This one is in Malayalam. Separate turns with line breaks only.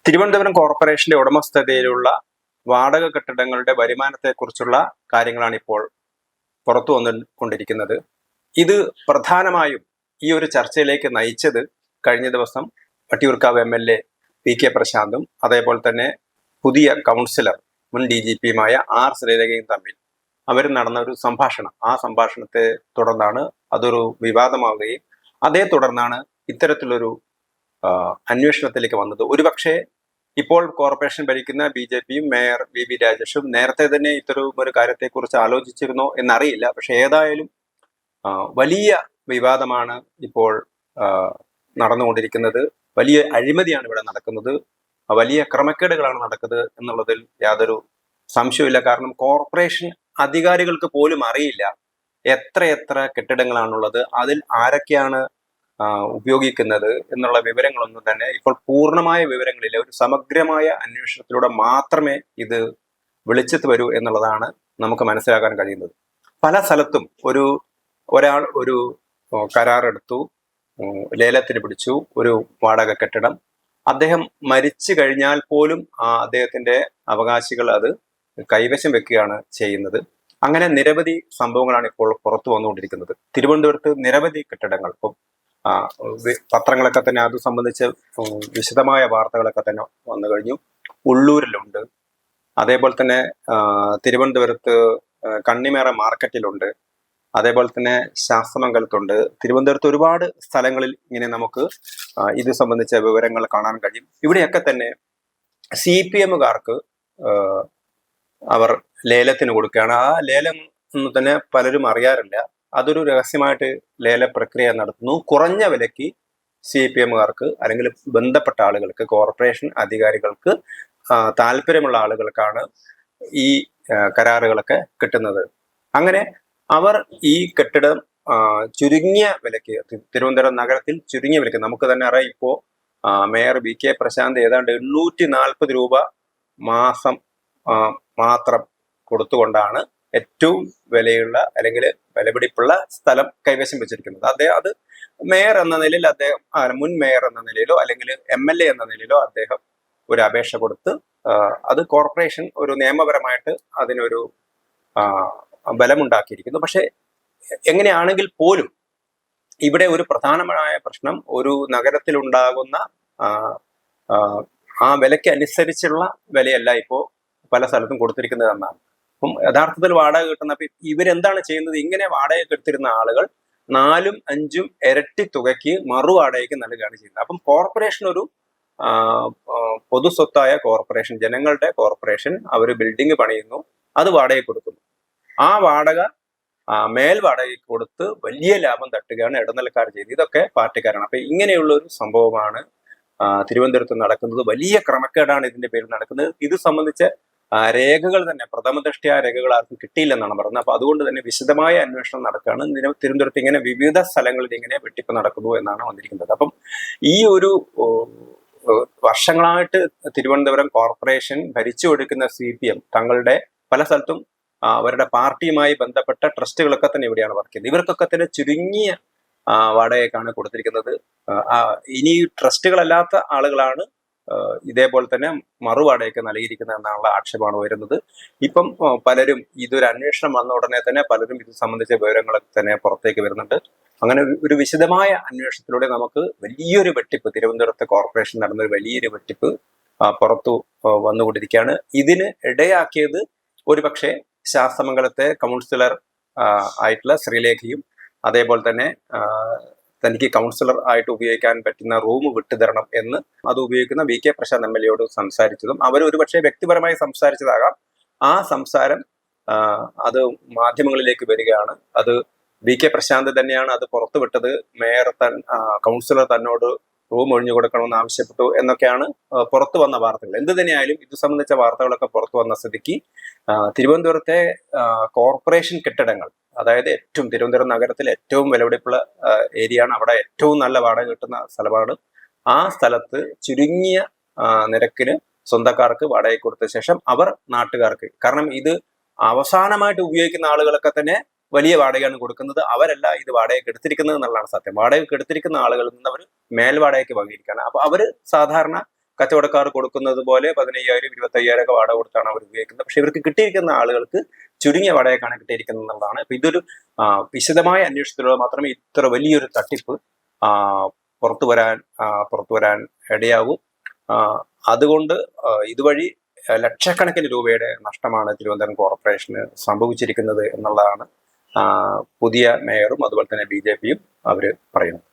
തിരുവനന്തപുരം കോർപ്പറേഷന്റെ ഉടമസ്ഥതയിലുള്ള വാടക കെട്ടിടങ്ങളുടെ വരുമാനത്തെക്കുറിച്ചുള്ള കാര്യങ്ങളാണ് ഇപ്പോൾ പുറത്തു വന്നുകൊണ്ടിരിക്കുന്നത്. ഇത് പ്രധാനമായും ഈ ഒരു ചർച്ചയിലേക്ക് നയിച്ചത് കഴിഞ്ഞ ദിവസം വട്ടിയൂർക്കാവ് MLA PK പ്രശാന്തും അതേപോലെ തന്നെ പുതിയ കൗൺസിലർ മുൻ DGPയുമായ R ശ്രീലേഖയും തമ്മിൽ അവർ നടന്ന ഒരു സംഭാഷണം. ആ സംഭാഷണത്തെ തുടർന്നാണ് അതൊരു വിവാദമാവുകയും അതേ തുടർന്നാണ് ഇത്തരത്തിലൊരു അന്വേഷണത്തിലേക്ക് വന്നത്. ഒരുപക്ഷെ ഇപ്പോൾ കോർപ്പറേഷൻ ഭരിക്കുന്ന BJPയും മേയർ VV രാജേഷും നേരത്തെ തന്നെ ഇത്തരം ഒരു കാര്യത്തെക്കുറിച്ച് ആലോചിച്ചിരുന്നോ എന്നറിയില്ല. പക്ഷെ ഏതായാലും വലിയ വിവാദമാണ് ഇപ്പോൾ നടന്നുകൊണ്ടിരിക്കുന്നത്. വലിയ അഴിമതിയാണ് ഇവിടെ നടക്കുന്നത്, വലിയ ക്രമക്കേടുകളാണ് നടക്കുന്നത് എന്നുള്ളതിൽ യാതൊരു സംശയമില്ല. കാരണം കോർപ്പറേഷൻ അധികാരികൾക്ക് പോലും അറിയില്ല എത്രയെത്ര കെട്ടിടങ്ങളാണുള്ളത്, അതിൽ ആരൊക്കെയാണ് ഉപയോഗിക്കുന്നത് എന്നുള്ള വിവരങ്ങളൊന്നും തന്നെ ഇപ്പോൾ പൂർണ്ണമായ വിവരങ്ങളില്ല. ഒരു സമഗ്രമായ അന്വേഷണത്തിലൂടെ മാത്രമേ ഇത് വെളിച്ചത്ത് വരൂ എന്നുള്ളതാണ് നമുക്ക് മനസ്സിലാക്കാൻ കഴിയുന്നത്. പല സ്ഥലത്തും ഒരാൾ ഒരു കരാറെടുത്തു, ലേലത്തിന് പിടിച്ചു ഒരു വാടക കെട്ടിടം. അദ്ദേഹം മരിച്ചു കഴിഞ്ഞാൽ പോലും അദ്ദേഹത്തിന്റെ അവകാശികൾ അത് കൈവശം വെക്കുകയാണ് ചെയ്യുന്നത്. അങ്ങനെ നിരവധി സംഭവങ്ങളാണ് ഇപ്പോൾ പുറത്തു വന്നുകൊണ്ടിരിക്കുന്നത്. തിരുവനന്തപുരത്ത് നിരവധി കെട്ടിടങ്ങൾ, ഇപ്പം പത്രങ്ങളൊക്കെ തന്നെ അത് സംബന്ധിച്ച് വിശദമായ വാർത്തകളൊക്കെ തന്നെ വന്നു കഴിഞ്ഞു. ഉള്ളൂരിലുണ്ട്, അതേപോലെ തന്നെ തിരുവനന്തപുരത്ത് കണ്ണിമേറ മാർക്കറ്റിലുണ്ട്, അതേപോലെ തന്നെ ശാസ്തമംഗലത്തുണ്ട്. തിരുവനന്തപുരത്ത് ഒരുപാട് സ്ഥലങ്ങളിൽ ഇങ്ങനെ നമുക്ക് ഇത് സംബന്ധിച്ച വിവരങ്ങൾ കാണാൻ കഴിയും. ഇവിടെയൊക്കെ തന്നെ CPMകാർക്ക് അവർ ലേലത്തിന് കൊടുക്കുകയാണ്. ആ ലേലം ഒന്നും തന്നെ പലരും അറിയാറില്ല. അതൊരു രഹസ്യമായിട്ട് ലേല പ്രക്രിയ നടത്തുന്നു. കുറഞ്ഞ വിലയ്ക്ക് CPMകാർക്ക് അല്ലെങ്കിൽ ബന്ധപ്പെട്ട ആളുകൾക്ക്, കോർപ്പറേഷൻ അധികാരികൾക്ക് താല്പര്യമുള്ള ആളുകൾക്കാണ് ഈ കരാറുകളൊക്കെ കിട്ടുന്നത്. അങ്ങനെ അവർ ഈ കെട്ടിടം ചുരുങ്ങിയ വിലയ്ക്ക്, തിരുവനന്തപുരം നഗരത്തിൽ ചുരുങ്ങിയ വിലയ്ക്ക്, നമുക്ക് തന്നെ അറിയാം, ഇപ്പോ മേയർ VK പ്രശാന്ത് ഏതാണ്ട് 840 രൂപ മാസം മാത്രം കൊടുത്തുകൊണ്ടാണ് ഏറ്റവും വിലയുള്ള അല്ലെങ്കിൽ വിലപിടിപ്പുള്ള സ്ഥലം കൈവശം വെച്ചിരിക്കുന്നത്. അത് മേയർ എന്ന നിലയിൽ അദ്ദേഹം, മുൻ മേയർ എന്ന നിലയിലോ അല്ലെങ്കിൽ MLA എന്ന നിലയിലോ അദ്ദേഹം ഒരു അപേക്ഷ കൊടുത്ത് അത് കോർപ്പറേഷൻ ഒരു നിയമപരമായിട്ട് അതിനൊരു ബലമുണ്ടാക്കിയിരിക്കുന്നു. പക്ഷെ എങ്ങനെയാണെങ്കിൽ പോലും ഇവിടെ ഒരു പ്രധാനമായ പ്രശ്നം, ഒരു നഗരത്തിലുണ്ടാകുന്ന ആ വിലയ്ക്ക് അനുസരിച്ചുള്ള വിലയല്ല ഇപ്പോൾ പല സ്ഥലത്തും കൊടുത്തിരിക്കുന്നത് എന്നാണ്. അപ്പം യഥാർത്ഥത്തിൽ വാടക കിട്ടുന്ന, ഇവരെന്താണ് ചെയ്യുന്നത്? ഇങ്ങനെ വാടക എടുത്തിരുന്ന ആളുകൾ 4ഉം 5ഉം ഇരട്ടി തുകയ്ക്ക് മറുവാടകയ്ക്ക് നൽകുകയാണ് ചെയ്യുന്നത്. അപ്പം കോർപ്പറേഷൻ ഒരു പൊതു സ്വത്തായ കോർപ്പറേഷൻ, ജനങ്ങളുടെ കോർപ്പറേഷൻ, അവർ ബിൽഡിംഗ് പണിയുന്നു, അത് വാടകയ്ക്ക് കൊടുക്കുന്നു. ആ വാടക മേൽ വാടകയ്ക്ക് കൊടുത്ത് വലിയ ലാഭം തട്ടുകയാണ് ഇടനിലക്കാർ ചെയ്യുന്നത്. ഇതൊക്കെ പാർട്ടിക്കാരാണ്. അപ്പൊ ഇങ്ങനെയുള്ള ഒരു സംഭവമാണ് തിരുവനന്തപുരത്ത് നടക്കുന്നത്. വലിയ ക്രമക്കേടാണ് ഇതിന്റെ പേരിൽ നടക്കുന്നത്. ഇത് സംബന്ധിച്ച് രേഖകൾ തന്നെ, പ്രഥമ ദൃഷ്ട്യാ രേഖകൾ ആർക്കും കിട്ടിയില്ലെന്നാണ് പറയുന്നത്. അപ്പൊ അതുകൊണ്ട് തന്നെ വിശദമായ അന്വേഷണം നടക്കുകയാണ്. തിരുവനന്തപുരത്ത് ഇങ്ങനെ വിവിധ സ്ഥലങ്ങളിൽ ഇങ്ങനെ വെട്ടിപ്പ് നടക്കുന്നു എന്നാണ് വന്നിരിക്കുന്നത്. അപ്പം ഈ ഒരു വർഷങ്ങളായിട്ട് തിരുവനന്തപുരം കോർപ്പറേഷൻ ഭരിച്ചു കൊടുക്കുന്ന CPM തങ്ങളുടെ പല സ്ഥലത്തും അവരുടെ പാർട്ടിയുമായി ബന്ധപ്പെട്ട ട്രസ്റ്റുകളൊക്കെ തന്നെ ഇവിടെയാണ് വർക്ക് ചെയ്യുന്നത്. ഇവർക്കൊക്കെ തന്നെ ചുരുങ്ങിയ വാടകയ്ക്കാണ് കൊടുത്തിരിക്കുന്നത്. ഇനി ട്രസ്റ്റുകളല്ലാത്ത ആളുകളാണ് ഇതേപോലെ തന്നെ മറുവാടകയ്ക്ക് നൽകിയിരിക്കുന്നത് എന്നുള്ള ആക്ഷേപമാണ് വരുന്നത്. ഇപ്പം പലരും ഇതൊരു അന്വേഷണം വന്ന ഉടനെ തന്നെ പലരും ഇത് സംബന്ധിച്ച വിവരങ്ങളൊക്കെ തന്നെ പുറത്തേക്ക് വരുന്നുണ്ട്. അങ്ങനെ ഒരു വിശദമായ അന്വേഷണത്തിലൂടെ നമുക്ക് വലിയൊരു വെട്ടിപ്പ്, തിരുവനന്തപുരത്തെ കോർപ്പറേഷൻ നടന്നൊരു വലിയൊരു വെട്ടിപ്പ് പുറത്തു വന്നുകൊണ്ടിരിക്കുകയാണ്. ഇതിന് ഇടയാക്കിയത് ഒരുപക്ഷെ ശാസ്തമംഗലത്തെ കൗൺസിലർ ആയിട്ടുള്ള ശ്രീലേഖയും അതേപോലെ തന്നെ തനിക്ക് കൗൺസിലർ ആയിട്ട് ഉപയോഗിക്കാൻ പറ്റുന്ന റൂം വിട്ടുതരണം എന്ന് അത് ഉപയോഗിക്കുന്ന VK പ്രശാന്ത് MLAയോട് സംസാരിച്ചതും അവർ ഒരുപക്ഷെ വ്യക്തിപരമായി സംസാരിച്ചതാകാം. ആ സംസാരം അത് മാധ്യമങ്ങളിലേക്ക് വരികയാണ്. അത് VK പ്രശാന്ത് തന്നെയാണ് അത് പുറത്തുവിട്ടത്. മേയർ കൗൺസിലർ തന്നോട് റൂം ഒഴിഞ്ഞു കൊടുക്കണമെന്ന് ആവശ്യപ്പെട്ടു എന്നൊക്കെയാണ് പുറത്തു വന്ന വാർത്തകൾ. എന്ത് തന്നെയായാലും ഇത് സംബന്ധിച്ച വാർത്തകളൊക്കെ പുറത്തു വന്ന സ്ഥിതിക്ക് തിരുവനന്തപുരത്തെ കോർപ്പറേഷൻ കെട്ടിടങ്ങൾ, അതായത് തിരുവനന്തപുരം നഗരത്തിലെ ഏറ്റവും വിലപിടിപ്പുള്ള ഏരിയയാണ്, അവിടെ ഏറ്റവും നല്ല വാടക കിട്ടുന്ന സ്ഥലമാണ്. ആ സ്ഥലത്ത് ചുരുങ്ങിയ നിരക്കിന് സ്വന്തക്കാർക്ക് വാടക കൊടുത്ത ശേഷം അവർ നാട്ടുകാർക്ക്, കാരണം ഇത് അവസാനമായിട്ട് ഉപയോഗിക്കുന്ന ആളുകളൊക്കെ തന്നെ വലിയ വാടകയാണ് കൊടുക്കുന്നത്. അവരല്ല ഇത് വാടകയ്ക്ക് എടുത്തിരിക്കുന്നത് എന്നുള്ളതാണ് സത്യം. വാടകയ്ക്ക് എടുത്തിരിക്കുന്ന ആളുകളിൽ നിന്ന് അവർ മേൽവാടകയ്ക്ക് വാങ്ങിയിരിക്കുകയാണ്. അപ്പൊ അവര് സാധാരണ കച്ചവടക്കാർ കൊടുക്കുന്നത് പോലെ 15,000 25,000 ഒക്കെ വാടക കൊടുത്താണ് അവർ ഉപയോഗിക്കുന്നത്. പക്ഷെ ഇവർക്ക് കിട്ടിയിരിക്കുന്ന ആളുകൾക്ക് ചുരുങ്ങിയ വാടകയ്ക്കാണ് കിട്ടിയിരിക്കുന്നത് എന്നുള്ളതാണ്. അപ്പൊ ഇതൊരു വിശദമായ അന്വേഷണത്തിലൂടെ മാത്രമേ ഇത്ര വലിയൊരു തട്ടിപ്പ് പുറത്തു വരാൻ ഇടയാകും. അതുകൊണ്ട് ഇതുവഴി ലക്ഷക്കണക്കിന് രൂപയുടെ നഷ്ടമാണ് തിരുവനന്തപുരം കോർപ്പറേഷന് സംഭവിച്ചിരിക്കുന്നത് എന്നുള്ളതാണ് പുതിയ മേയറും അതുപോലെ തന്നെ BJP യും അവർ പറയുന്നത്.